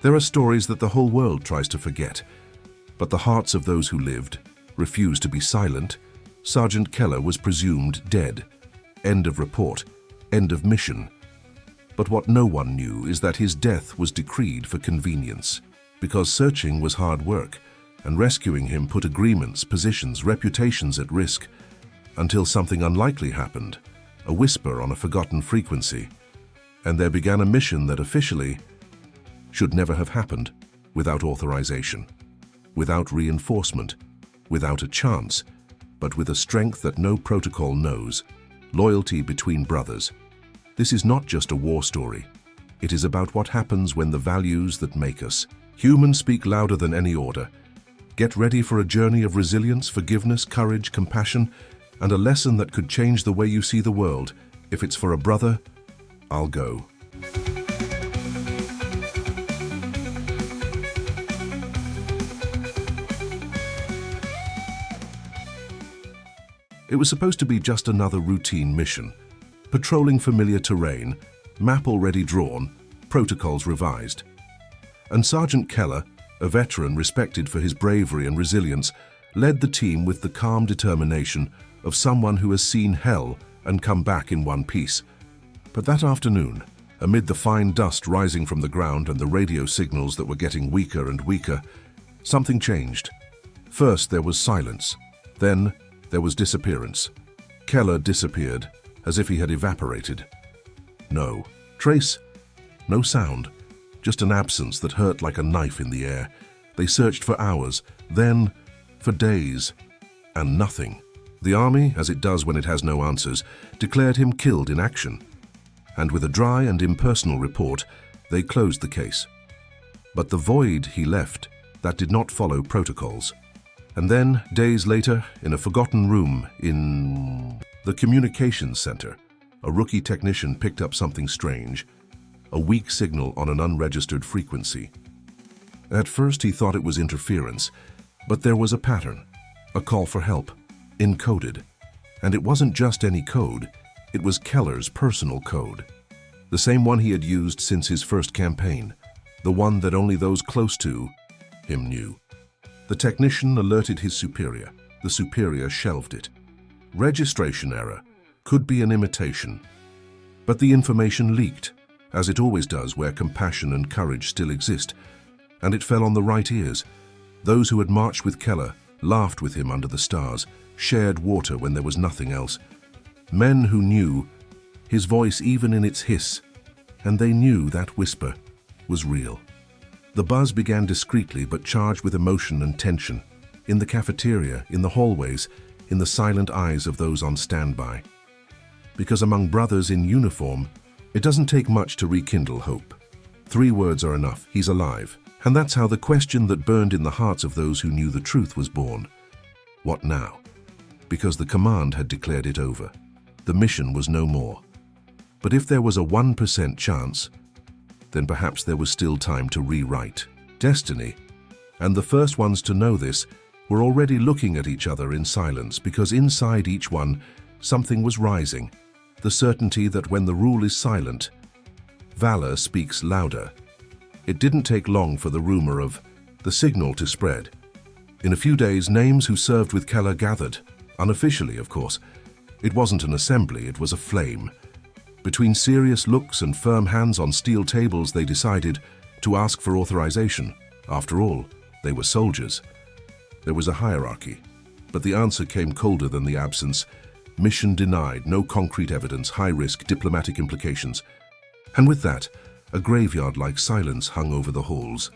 There are stories that the whole world tries to forget, but the hearts of those who lived refused to be silent. Sergeant Keller was presumed dead. End of report. End of mission. But what no one knew is that his death was decreed for convenience, because searching was hard work, and rescuing him put agreements, positions, reputations at risk, until something unlikely happened, a whisper on a forgotten frequency, and there began a mission that officially should never have happened, without authorization, without reinforcement, without a chance, but with a strength that no protocol knows, loyalty between brothers. This is not just a war story. It is about what happens when the values that make us humans speak louder than any order. Get ready for a journey of resilience, forgiveness, courage, compassion, and a lesson that could change the way you see the world. If it's for a brother, I'll go. It was supposed to be just another routine mission, patrolling familiar terrain, map already drawn, protocols revised. And Sergeant Keller, a veteran respected for his bravery and resilience, led the team with the calm determination of someone who has seen hell and come back in one piece. But that afternoon, amid the fine dust rising from the ground and the radio signals that were getting weaker and weaker, something changed. First there was silence, then there was disappearance. Keller disappeared, as if he had evaporated. No trace, no sound, just an absence that hurt like a knife in the air. They searched for hours, then for days, and nothing. The army, as it does when it has no answers, declared him killed in action. And with a dry and impersonal report, they closed the case. But the void he left, that did not follow protocols. And then, days later, in a forgotten room in the communications center, a rookie technician picked up something strange, a weak signal on an unregistered frequency. At first he thought it was interference, but there was a pattern, a call for help, encoded. And it wasn't just any code, it was Keller's personal code. The same one he had used since his first campaign, the one that only those close to him knew. The technician alerted his superior. The superior shelved it. Registration error. Could be an imitation. But the information leaked, as it always does where compassion and courage still exist, and it fell on the right ears. Those who had marched with Keller, laughed with him under the stars, shared water when there was nothing else. Men who knew his voice even in its hiss, and they knew that whisper was real. The buzz began discreetly but charged with emotion and tension, in the cafeteria, in the hallways, in the silent eyes of those on standby. Because among brothers in uniform, it doesn't take much to rekindle hope. 3 words are enough: he's alive. And that's how the question that burned in the hearts of those who knew the truth was born. What now? Because the command had declared it over. The mission was no more. But if there was a 1% chance, then perhaps there was still time to rewrite destiny. And the first ones to know this were already looking at each other in silence, because inside each one, something was rising. The certainty that when the rule is silent, valor speaks louder. It didn't take long for the rumor of the signal to spread. In a few days, names who served with Keller gathered, unofficially, of course. It wasn't an assembly, it was a flame. Between serious looks and firm hands on steel tables, they decided to ask for authorization. After all, they were soldiers. There was a hierarchy, but the answer came colder than the absence. Mission denied, no concrete evidence, high risk, diplomatic implications. And with that, a graveyard-like silence hung over the halls.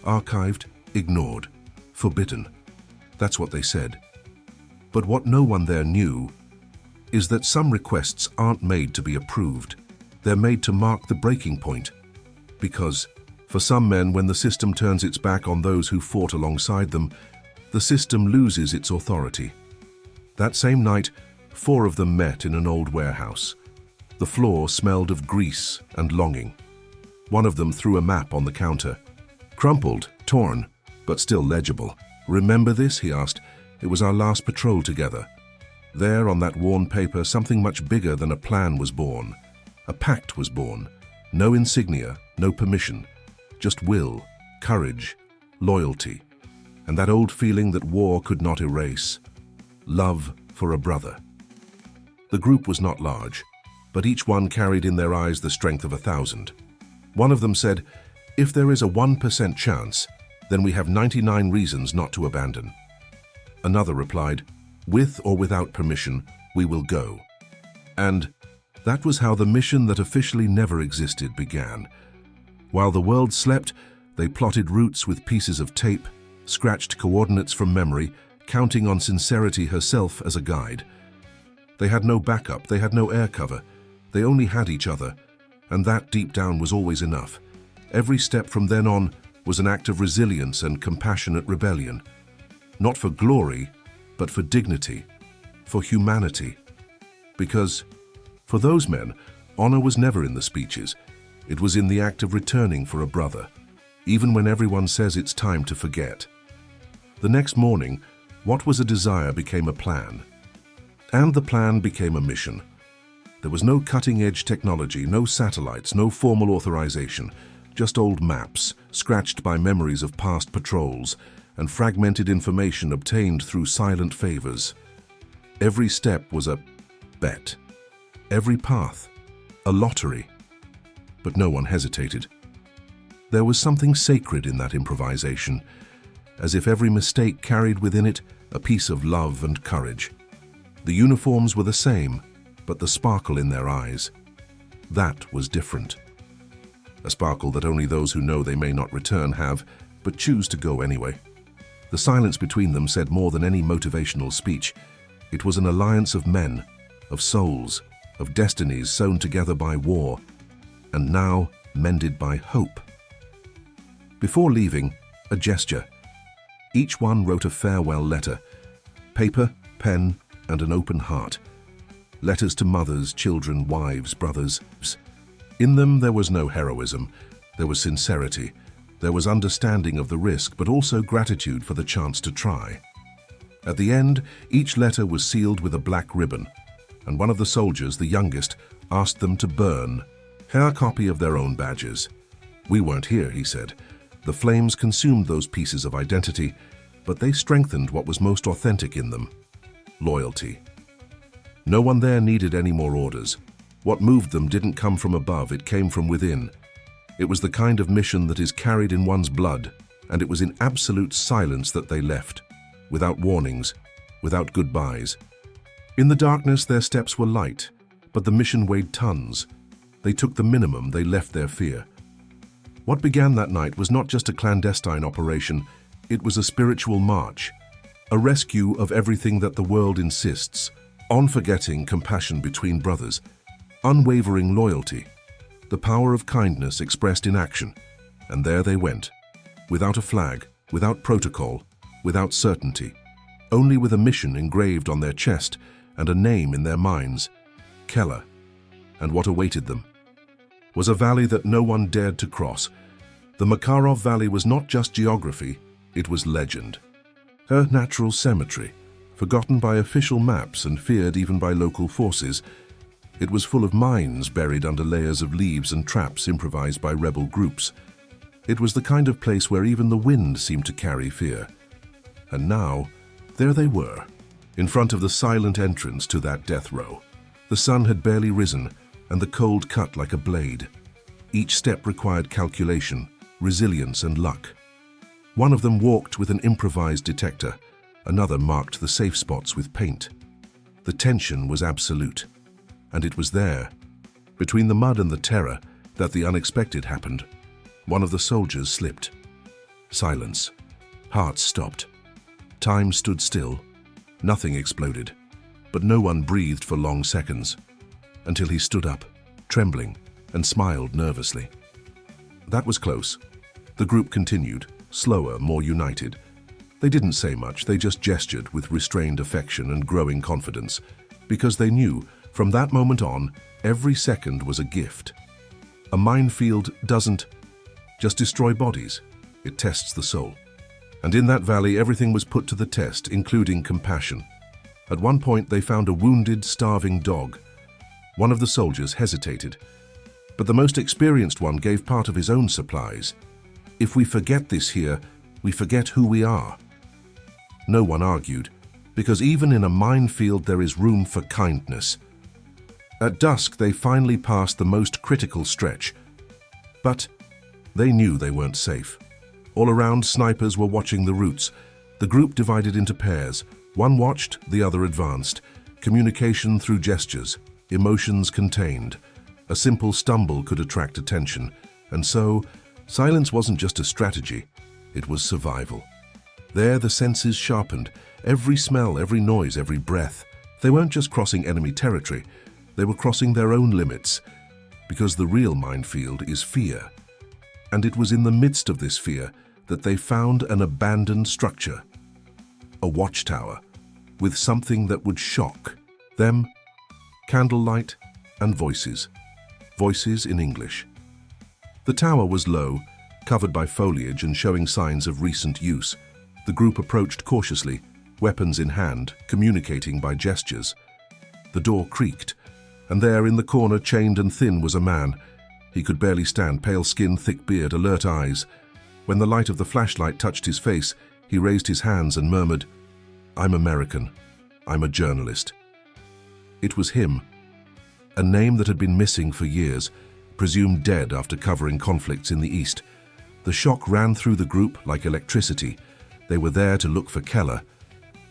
Archived, ignored, forbidden. That's what they said. But what no one there knew is that some requests aren't made to be approved. They're made to mark the breaking point. Because, for some men, when the system turns its back on those who fought alongside them, the system loses its authority. That same night, 4 of them met in an old warehouse. The floor smelled of grease and longing. One of them threw a map on the counter. Crumpled, torn, but still legible. "Remember this?" he asked. "It was our last patrol together." There, on that worn paper, something much bigger than a plan was born. A pact was born. No insignia, no permission. just will, courage, loyalty, and that old feeling that war could not erase, love for a brother. The group was not large, but each one carried in their eyes the strength of 1,000. One of them said, "If there is a 1% chance, then we have 99 reasons not to abandon." Another replied, "With or without permission, we will go." And that was how the mission that officially never existed began. While the world slept, they plotted routes with pieces of tape, scratched coordinates from memory, counting on sincerity herself as a guide. They had no backup, they had no air cover. They only had each other, and that deep down was always enough. Every step from then on was an act of resilience and compassionate rebellion. Not for glory, but for dignity, for humanity. Because, for those men, honor was never in the speeches. It was in the act of returning for a brother, even when everyone says it's time to forget. The next morning, what was a desire became a plan. And the plan became a mission. There was no cutting-edge technology, no satellites, no formal authorization, just old maps, scratched by memories of past patrols, and fragmented information obtained through silent favors. Every step was a bet. Every path, a lottery. But no one hesitated. There was something sacred in that improvisation, as if every mistake carried within it a piece of love and courage. The uniforms were the same, but the sparkle in their eyes, that was different. A sparkle that only those who know they may not return have, but choose to go anyway. The silence between them said more than any motivational speech. It was an alliance of men, of souls, of destinies sewn together by war, and now mended by hope. Before leaving, a gesture. Each one wrote a farewell letter. Paper, pen, and an open heart. Letters to mothers, children, wives, brothers. In them there was no heroism. There was sincerity. There was understanding of the risk, but also gratitude for the chance to try. At the end, each letter was sealed with a black ribbon, and one of the soldiers, the youngest, asked them to burn a copy of their own badges. "We weren't here," he said. "The flames consumed those pieces of identity, but they strengthened what was most authentic in them: loyalty." No one there needed any more orders. What moved them didn't come from above, it came from within. It was the kind of mission that is carried in one's blood, and it was in absolute silence that they left, without warnings, without goodbyes. In the darkness, their steps were light, but the mission weighed tons. They took the minimum, they left their fear. What began that night was not just a clandestine operation, it was a spiritual march, a rescue of everything that the world insists: unforgetting compassion between brothers, unwavering loyalty, the power of kindness expressed in action. And there they went, without a flag, without protocol, without certainty, only with a mission engraved on their chest and a name in their minds: Keller. And what awaited them was a valley that no one dared to cross. The Makarov Valley was not just geography, it was legend. A natural cemetery, forgotten by official maps and feared even by local forces. It was full of mines buried under layers of leaves and traps improvised by rebel groups. It was the kind of place where even the wind seemed to carry fear. And now, there they were, in front of the silent entrance to that death row. The sun had barely risen, and the cold cut like a blade. Each step required calculation, resilience, and luck. One of them walked with an improvised detector. Another marked the safe spots with paint. The tension was absolute. And it was there, between the mud and the terror, that the unexpected happened. One of the soldiers slipped. Silence. Hearts stopped. Time stood still. Nothing exploded. But no one breathed for long seconds, until he stood up, trembling, and smiled nervously. That was close. The group continued, slower, more united. They didn't say much, they just gestured with restrained affection and growing confidence, because they knew, from that moment on, every second was a gift. A minefield doesn't just destroy bodies, it tests the soul. And in that valley, everything was put to the test, including compassion. At one point, they found a wounded, starving dog. One of the soldiers hesitated, but the most experienced one gave part of his own supplies. If we forget this here, we forget who we are. No one argued, because even in a minefield there is room for kindness. At dusk, they finally passed the most critical stretch. But they knew they weren't safe. All around, snipers were watching the routes. The group divided into pairs. One watched, the other advanced. Communication through gestures, emotions contained. A simple stumble could attract attention. And so, silence wasn't just a strategy, it was survival. There, the senses sharpened. Every smell, every noise, every breath. They weren't just crossing enemy territory. They were crossing their own limits. Because the real minefield is fear. And it was in the midst of this fear that they found an abandoned structure. A watchtower, with something that would shock them. Candlelight and voices. Voices in English. The tower was low, covered by foliage and showing signs of recent use. The group approached cautiously, weapons in hand, communicating by gestures. The door creaked, and there in the corner, chained and thin, was a man. He could barely stand, pale skin, thick beard, alert eyes. When the light of the flashlight touched his face, he raised his hands and murmured, "I'm American. I'm a journalist." It was him, a name that had been missing for years, presumed dead after covering conflicts in the East. The shock ran through the group like electricity. They were there to look for Keller,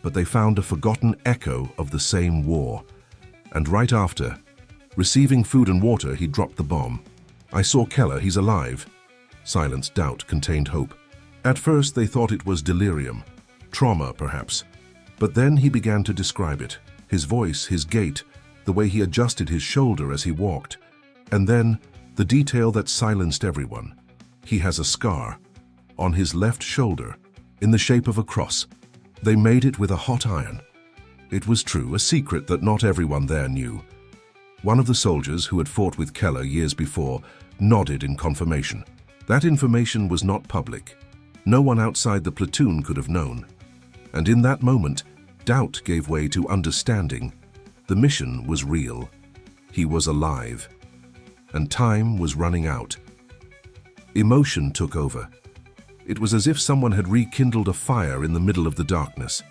but they found a forgotten echo of the same war. And right after, receiving food and water, he dropped the bomb. "I saw Keller, he's alive." Silence, doubt, contained hope. At first they thought it was delirium, trauma perhaps. But then he began to describe it. His voice, his gait, the way he adjusted his shoulder as he walked. And then, the detail that silenced everyone. He has a scar on his left shoulder, in the shape of a cross. They made it with a hot iron. It was true, a secret that not everyone there knew. One of the soldiers who had fought with Keller years before nodded in confirmation. That information was not public. No one outside the platoon could have known. And in that moment, doubt gave way to understanding. The mission was real. He was alive. And time was running out. Emotion took over. It was as if someone had rekindled a fire in the middle of the darkness.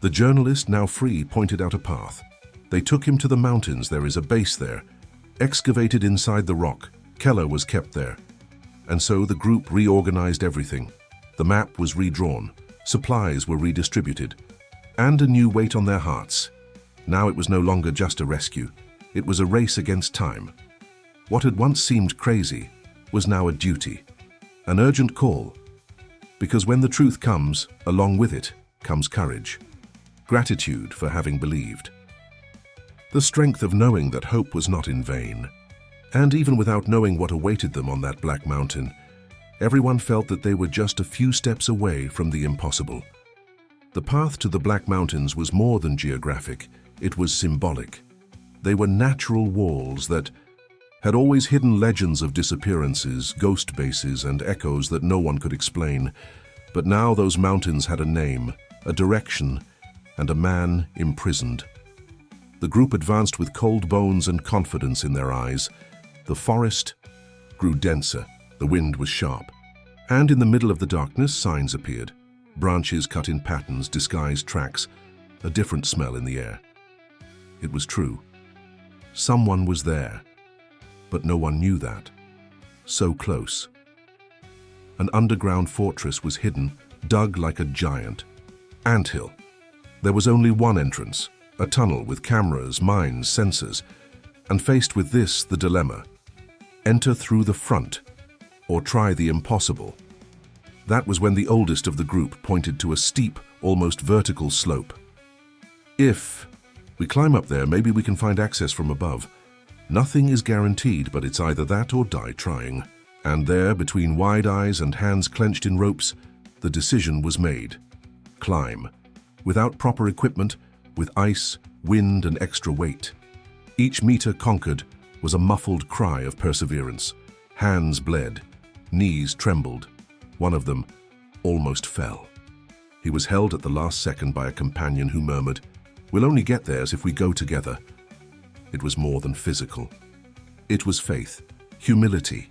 The journalist, now free, pointed out a path. They took him to the mountains. There is a base there. Excavated inside the rock, Keller was kept there. And so the group reorganized everything. The map was redrawn, supplies were redistributed, and a new weight on their hearts. Now it was no longer just a rescue. It was a race against time. What had once seemed crazy was now a duty, an urgent call. Because when the truth comes, along with it comes courage. Gratitude for having believed. The strength of knowing that hope was not in vain. And even without knowing what awaited them on that black mountain, everyone felt that they were just a few steps away from the impossible. The path to the Black Mountains was more than geographic, it was symbolic. They were natural walls that had always hidden legends of disappearances, ghost bases, and echoes that no one could explain. But now those mountains had a name, a direction, and a man imprisoned. The group advanced with cold bones and confidence in their eyes. The forest grew denser, the wind was sharp, and in the middle of the darkness signs appeared. Branches cut in patterns, disguised tracks, a different smell in the air. It was true. Someone was there, but no one knew that. So close. An underground fortress was hidden, dug like a giant anthill. There was only one entrance, a tunnel with cameras, mines, sensors, and faced with this, the dilemma. Enter through the front, or try the impossible. That was when the oldest of the group pointed to a steep, almost vertical slope. If we climb up there, maybe we can find access from above. Nothing is guaranteed, but it's either that or die trying. And there, between wide eyes and hands clenched in ropes, the decision was made. Climb. Without proper equipment, with ice, wind, and extra weight. Each meter conquered was a muffled cry of perseverance. Hands bled, knees trembled. One of them almost fell. He was held at the last second by a companion who murmured, "We'll only get theirs if we go together." It was more than physical. It was faith, humility.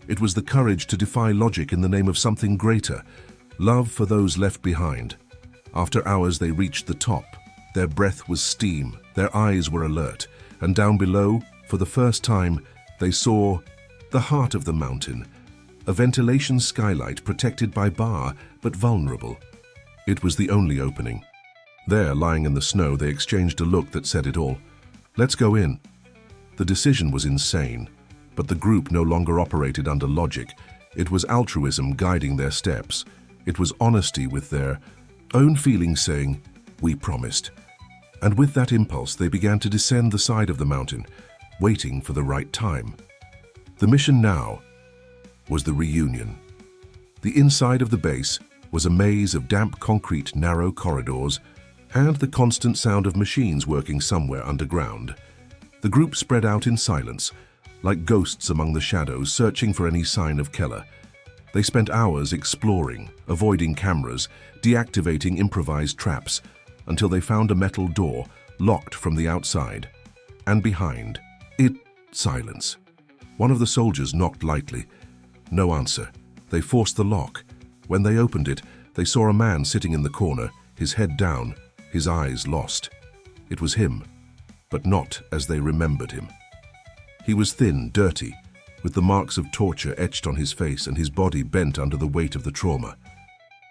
It was the courage to defy logic in the name of something greater, love for those left behind. After hours they reached the top. Their breath was steam, their eyes were alert, and down below, for the first time, they saw the heart of the mountain, a ventilation skylight protected by bar, but vulnerable. It was the only opening. There, lying in the snow, they exchanged a look that said it all. "Let's go in." The decision was insane, but the group no longer operated under logic. It was altruism guiding their steps. It was honesty with their own feelings saying, "We promised." And with that impulse, they began to descend the side of the mountain, waiting for the right time. The mission now was the reunion. The inside of the base was a maze of damp concrete, narrow corridors, and the constant sound of machines working somewhere underground. The group spread out in silence, like ghosts among the shadows, searching for any sign of Keller. They spent hours exploring, avoiding cameras, deactivating improvised traps, until they found a metal door, locked from the outside. And behind it, silence. One of the soldiers knocked lightly. No answer. They forced the lock. When they opened it, they saw a man sitting in the corner, his head down, his eyes lost. It was him, but not as they remembered him. He was thin, dirty, with the marks of torture etched on his face and his body bent under the weight of the trauma.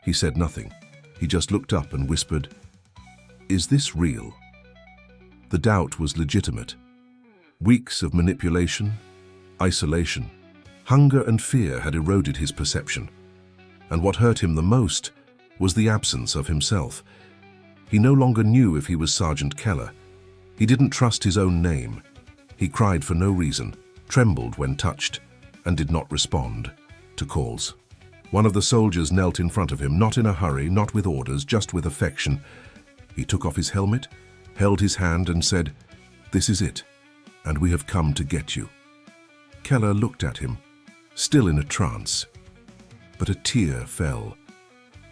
He said nothing. He just looked up and whispered, "Is this real?" The doubt was legitimate. Weeks of manipulation, isolation, hunger and fear had eroded his perception. And what hurt him the most was the absence of himself. He no longer knew if he was Sergeant Keller. He didn't trust his own name. He cried for no reason, trembled when touched, and did not respond to calls. One of the soldiers knelt in front of him, not in a hurry, not with orders, just with affection. He took off his helmet, held his hand and said, "This is it, and we have come to get you." Keller looked at him, still in a trance. But a tear fell,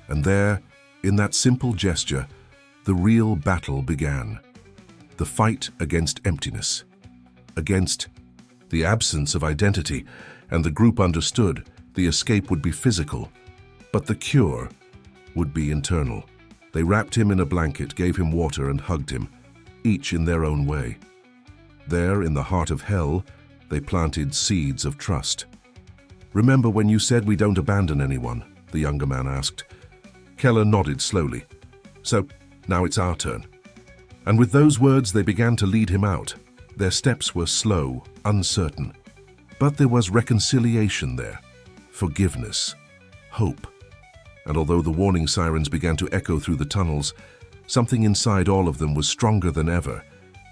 and there, in that simple gesture, the real battle began. The fight against emptiness, against the absence of identity, and the group understood the escape would be physical, but the cure would be internal. They wrapped him in a blanket, gave him water and hugged him, each in their own way. There, in the heart of hell, they planted seeds of trust. "Remember when you said we don't abandon anyone?" the younger man asked. Keller nodded slowly. "So, now it's our turn." And with those words they began to lead him out. Their steps were slow, uncertain. But there was reconciliation there, forgiveness, hope. And although the warning sirens began to echo through the tunnels, something inside all of them was stronger than ever,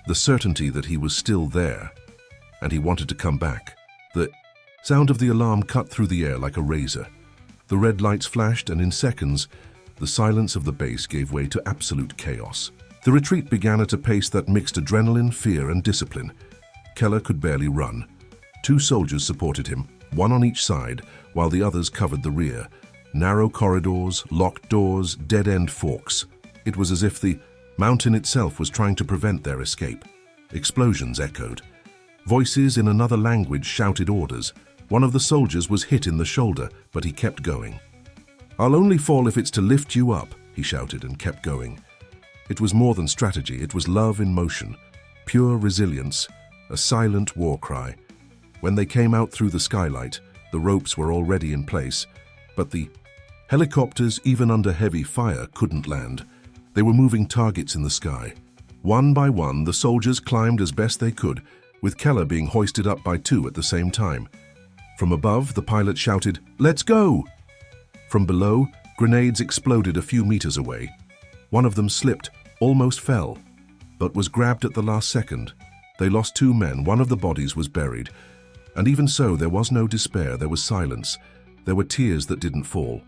the certainty that he was still there, and he wanted to come back. The sound of the alarm cut through the air like a razor. The red lights flashed, and in seconds, the silence of the base gave way to absolute chaos. The retreat began at a pace that mixed adrenaline, fear, and discipline. Keller could barely run. 2 soldiers supported him, one on each side, while the others covered the rear. Narrow corridors, locked doors, dead-end forks. It was as if the mountain itself was trying to prevent their escape. Explosions echoed. Voices in another language shouted orders. One of the soldiers was hit in the shoulder, but he kept going. "I'll only fall if it's to lift you up," he shouted and kept going. It was more than strategy, it was love in motion, pure resilience, a silent war cry. When they came out through the skylight, the ropes were already in place, but the helicopters, even under heavy fire, couldn't land. They were moving targets in the sky. One by one, the soldiers climbed as best they could, with Keller being hoisted up by 2 at the same time. From above, the pilot shouted, "Let's go!" From below, grenades exploded a few meters away. One of them slipped, almost fell, but was grabbed at the last second. They lost 2 men, one of the bodies was buried. And even so, there was no despair, there was silence. There were tears that didn't fall,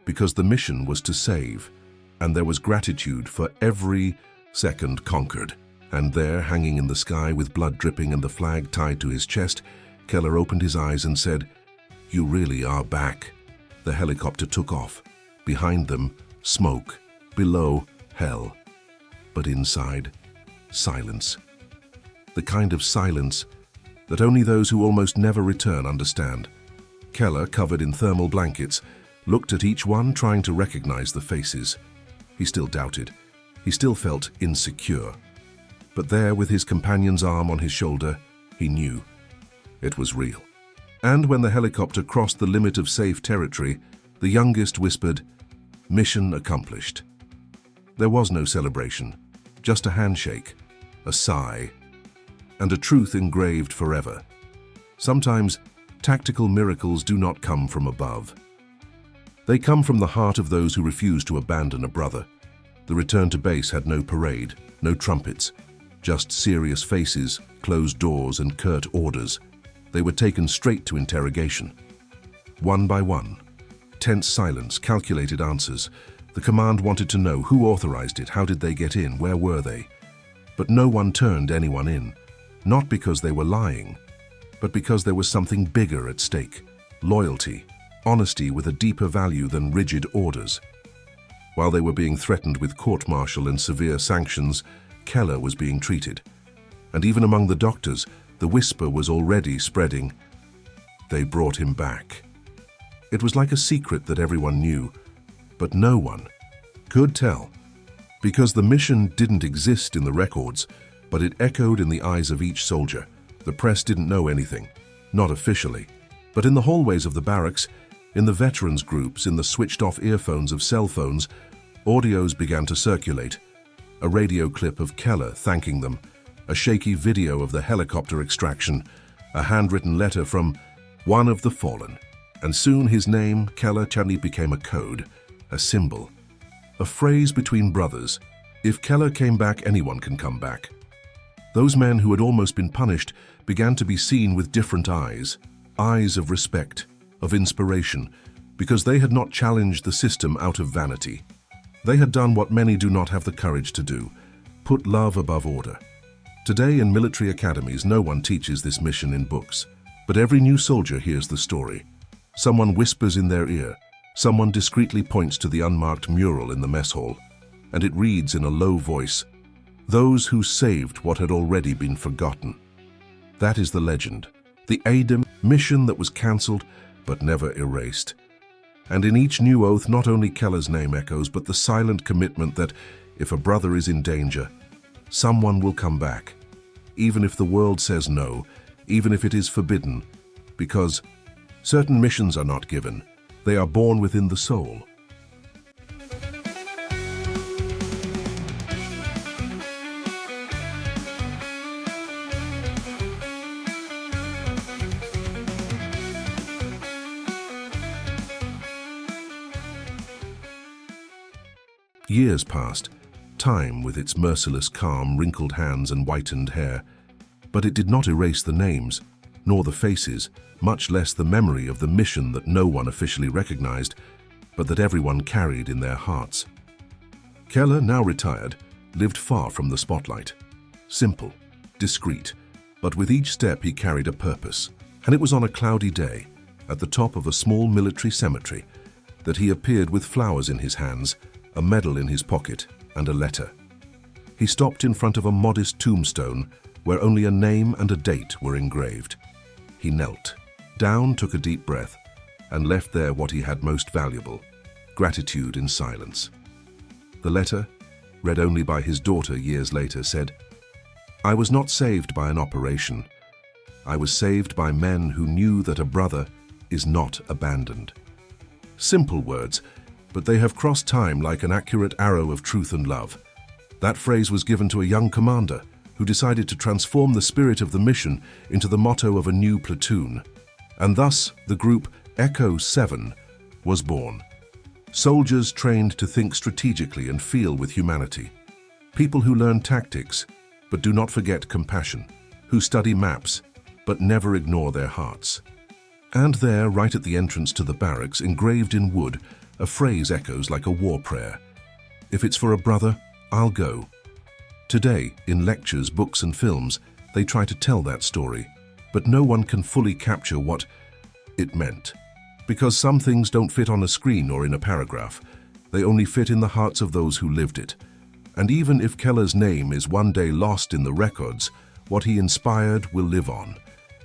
because the mission was to save, and there was gratitude for every second conquered. And there, hanging in the sky with blood dripping and the flag tied to his chest, Keller opened his eyes and said, "You really are back." The helicopter took off. Behind them, smoke. Below, hell. But inside, silence. The kind of silence that only those who almost never return understand. Keller, covered in thermal blankets, looked at each one, trying to recognize the faces. He still doubted. He still felt insecure. But there, with his companion's arm on his shoulder, he knew it was real. And when the helicopter crossed the limit of safe territory, the youngest whispered, "Mission accomplished." There was no celebration, just a handshake, a sigh, and a truth engraved forever. Sometimes, tactical miracles do not come from above. They come from the heart of those who refuse to abandon a brother. The return to base had no parade, no trumpets, just serious faces, closed doors, and curt orders. They were taken straight to interrogation. One by one. Tense silence, calculated answers. The command wanted to know who authorized it, how did they get in, where were they? But no one turned anyone in, not because they were lying, but because there was something bigger at stake. Loyalty, honesty with a deeper value than rigid orders. While they were being threatened with court-martial and severe sanctions, Keller was being treated. And even among the doctors, the whisper was already spreading. They brought him back. It was like a secret that everyone knew, but no one could tell. Because the mission didn't exist in the records, but it echoed in the eyes of each soldier. The press didn't know anything, not officially. But in the hallways of the barracks, in the veterans groups, in the switched-off earphones of cell phones, audios began to circulate. A radio clip of Keller thanking them, a shaky video of the helicopter extraction, a handwritten letter from one of the fallen. And soon his name, Keller Chani, became a code, a symbol, a phrase between brothers. If Keller came back, anyone can come back. Those men who had almost been punished began to be seen with different eyes, eyes of respect, of inspiration, because they had not challenged the system out of vanity. They had done what many do not have the courage to do, put love above order. Today in military academies, no one teaches this mission in books, but every new soldier hears the story. Someone whispers in their ear, someone discreetly points to the unmarked mural in the mess hall, and it reads in a low voice, "Those who saved what had already been forgotten." That is the legend, the ADEM mission that was cancelled but never erased. And in each new oath, not only Keller's name echoes, but the silent commitment that if a brother is in danger, someone will come back, even if the world says no, even if it is forbidden, because certain missions are not given, they are born within the soul. Years passed, time with its merciless calm, wrinkled hands and whitened hair, but it did not erase the names, nor the faces, much less the memory of the mission that no one officially recognized, but that everyone carried in their hearts. Keller, now retired, lived far from the spotlight. Simple, discreet, but with each step he carried a purpose. And it was on a cloudy day, at the top of a small military cemetery, that he appeared with flowers in his hands, a medal in his pocket, and a letter. He stopped in front of a modest tombstone where only a name and a date were engraved. He knelt down, took a deep breath, and left there what he had most valuable, gratitude in silence. The letter, read only by his daughter years later, said, "I was not saved by an operation. I was saved by men who knew that a brother is not abandoned." Simple words, but they have crossed time like an accurate arrow of truth and love. That phrase was given to a young commander who decided to transform the spirit of the mission into the motto of a new platoon. And thus, the group Echo 7 was born. Soldiers trained to think strategically and feel with humanity. People who learn tactics, but do not forget compassion. Who study maps, but never ignore their hearts. And there, right at the entrance to the barracks, engraved in wood, a phrase echoes like a war prayer. "If it's for a brother, I'll go. Today, in lectures, books and films, they try to tell that story, but no one can fully capture what it meant. Because some things don't fit on a screen or in a paragraph. They only fit in the hearts of those who lived it. And even if Keller's name is one day lost in the records, what he inspired will live on.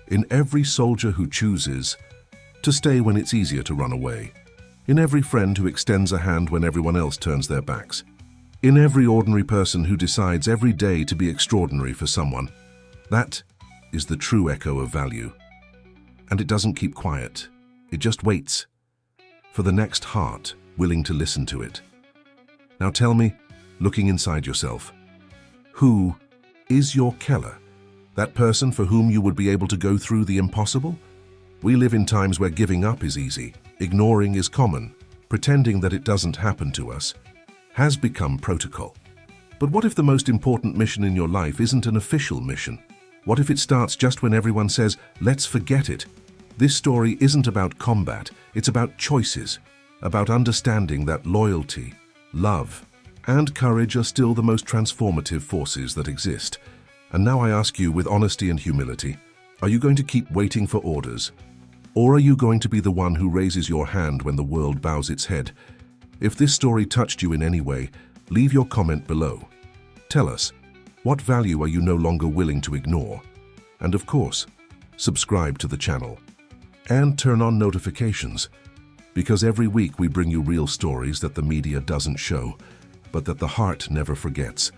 In every soldier who chooses to stay when it's easier to run away. In every friend who extends a hand when everyone else turns their backs. In every ordinary person who decides every day to be extraordinary for someone. That is the true echo of value. And it doesn't keep quiet. It just waits for the next heart willing to listen to it. Now tell me, looking inside yourself, who is your Keller? That person for whom you would be able to go through the impossible? We live in times where giving up is easy, ignoring is common, pretending that it doesn't happen to us has become protocol. But what if the most important mission in your life isn't an official mission? What if it starts just when everyone says, let's forget it? This story isn't about combat, it's about choices, about understanding that loyalty, love, and courage are still the most transformative forces that exist. And now I ask you with honesty and humility, are you going to keep waiting for orders? Or are you going to be the one who raises your hand when the world bows its head? If this story touched you in any way, leave your comment below. Tell us, what value are you no longer willing to ignore? And of course, subscribe to the channel. And turn on notifications, because every week we bring you real stories that the media doesn't show, but that the heart never forgets.